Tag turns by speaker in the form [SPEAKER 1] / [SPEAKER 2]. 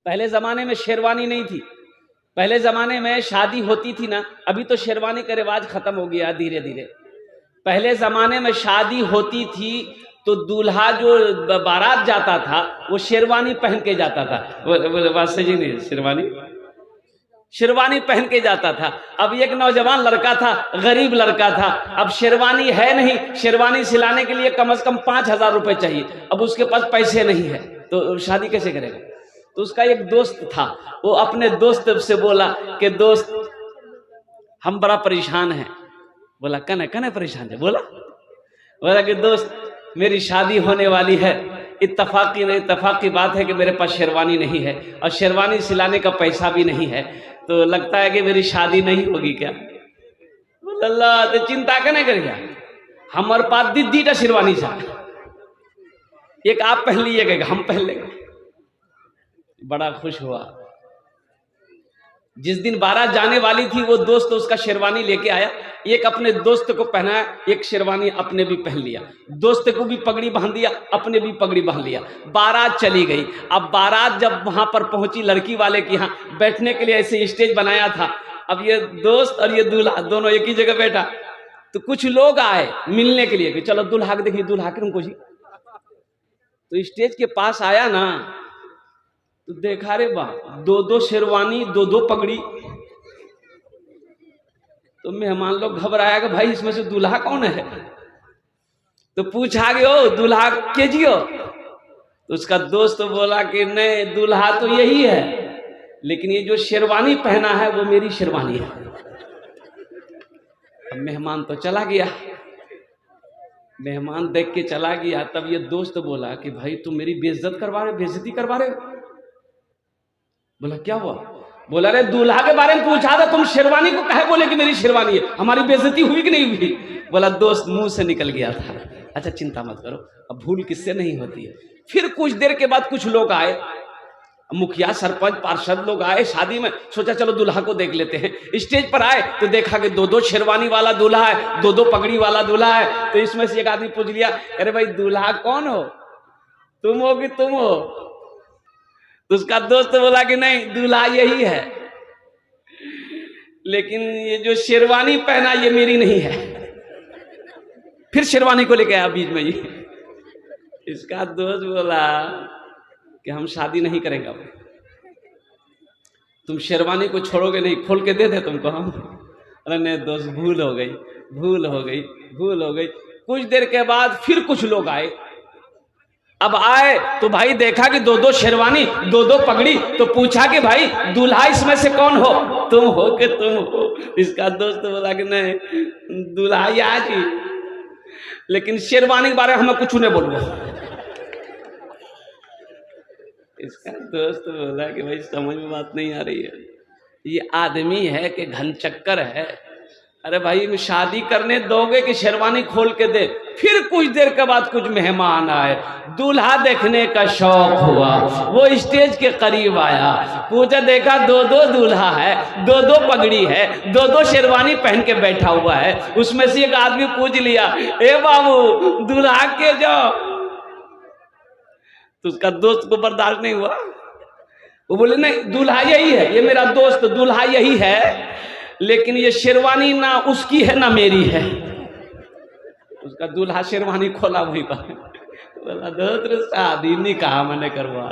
[SPEAKER 1] पहले ज़माने में शेरवानी नहीं थी। पहले ज़माने में शादी होती थी ना, अभी तो शेरवानी का रिवाज ख़त्म हो गया धीरे धीरे। पहले ज़माने में शादी होती थी तो दूल्हा जो बारात जाता था वो शेरवानी पहन के जाता था। बात सही नहीं, शेरवानी पहन के जाता था। अब एक नौजवान लड़का था, गरीब लड़का था, अब शेरवानी है नहीं, शेरवानी सिलाने के लिए कम से कम 5,000 रुपये चाहिए। अब उसके पास पैसे नहीं है तो शादी कैसे करेगा? तो उसका एक दोस्त था, वो अपने दोस्त से बोला कि दोस्त हम बड़ा परेशान हैं। बोला कने कने परेशान है? बोला कि दोस्त मेरी शादी होने वाली है, इत्तफाक की बात है कि मेरे पास शेरवानी नहीं है और शेरवानी सिलाने का पैसा भी नहीं है, तो लगता है कि मेरी शादी नहीं होगी क्या? बोला अल्लाह तो चिंता कने करिए, हमारे पास दीदी शेरवानी सा, एक आप पहन लीजिएगा, हम पहन लेंगे। बड़ा खुश हुआ। जिस दिन बारात जाने वाली थी वो दोस्त उसका शेरवानी लेके आया, एक अपने दोस्त को पहनाया, एक शेरवानी अपने भी पहन लिया, दोस्त को भी पगड़ी बांध दिया, अपने भी पगड़ी बांध लिया। बारात चली गई। अब बारात जब वहां पर पहुंची लड़की वाले के यहाँ, बैठने के लिए ऐसे स्टेज बनाया था। अब ये दोस्त और ये दूल्हा दोनों एक ही जगह बैठा, तो कुछ लोग आए मिलने के लिए कि चलो दूल्हा के देखिए, दूल्हा के तुमको जी। तो स्टेज के पास आया ना तो देखा रे वाह, दो शेरवानी, दो पगड़ी। तो मेहमान लोग घबराया कि भाई इसमें से दूल्हा कौन है? तो पूछा गया ओ दूल्हा के जियो? तो उसका दोस्त बोला कि नहीं, दूल्हा तो यही है, लेकिन ये जो शेरवानी पहना है वो मेरी शेरवानी है। अब मेहमान तो चला गया, मेहमान देख के चला गया। तब ये दोस्त बोला कि भाई तुम मेरी बेइज्जती करवा रहे हो। बोला क्या हुआ? बोला रे दूल्हा के बारे में पूछा था, तुम शेरवानी को कहे बोले कि मेरी शेरवानी है, हमारी बेइज्जती हुई कि नहीं हुई? बोला दोस्त मुंह से निकल गया था। अच्छा चिंता मत करो, अब भूल किससे नहीं होती है। फिर कुछ देर के बाद कुछ लोग आए, मुखिया सरपंच पार्षद लोग आए शादी में। सोचा चलो दूल्हा को देख लेते हैं। स्टेज पर आए तो देखा कि दो शेरवानी वाला दूल्हा है, दो पगड़ी वाला दूल्हा है। तो इसमें से एक आदमी पूछ लिया, अरे भाई दूल्हा कौन हो, तुम हो कि तुम हो? तो उसका दोस्त बोला कि नहीं, दूल्हा यही है, लेकिन ये जो शेरवानी पहना ये मेरी नहीं है। फिर शेरवानी को लेके आया बीच में जी। इसका दोस्त बोला कि हम शादी नहीं करेंगे, तुम शेरवानी को छोड़ोगे नहीं, खोल के दे दे तुमको हम। अरे नहीं दोस्त, भूल हो गई। कुछ देर के बाद फिर कुछ लोग आए। अब आए तो भाई देखा कि दो शेरवानी, दो पगड़ी। तो पूछा कि भाई दूल्हा इसमें से कौन हो, तुम हो कि तुम हो? इसका दोस्त बोला कि नहीं, दूल्हा आज ही, लेकिन शेरवानी के बारे में हमें कुछ नहीं बोलूंगा। इसका दोस्त बोला कि भाई समझ में बात नहीं आ रही है, ये आदमी है कि घन चक्कर है। अरे भाई शादी करने दोगे कि शेरवानी खोल के दे? फिर कुछ देर के बाद कुछ मेहमान आए, दूल्हा देखने का शौक हुआ, वो स्टेज के करीब आया, पूछा देखा दो दूल्हा है, दो पगड़ी है, दो शेरवानी पहन के बैठा हुआ है। उसमें से एक आदमी पूछ लिया, ए बाबू दूल्हा के जाओ। तो उसका दोस्त को बर्दाश्त नहीं हुआ, वो बोले नहीं, दूल्हा यही है, ये मेरा दोस्त दूल्हा यही है, लेकिन ये शेरवानी ना उसकी है ना मेरी है। उसका दूल्हा शेरवानी खोला वहीं पर। बोला दोस्त शादी निकाह मैंने करवा।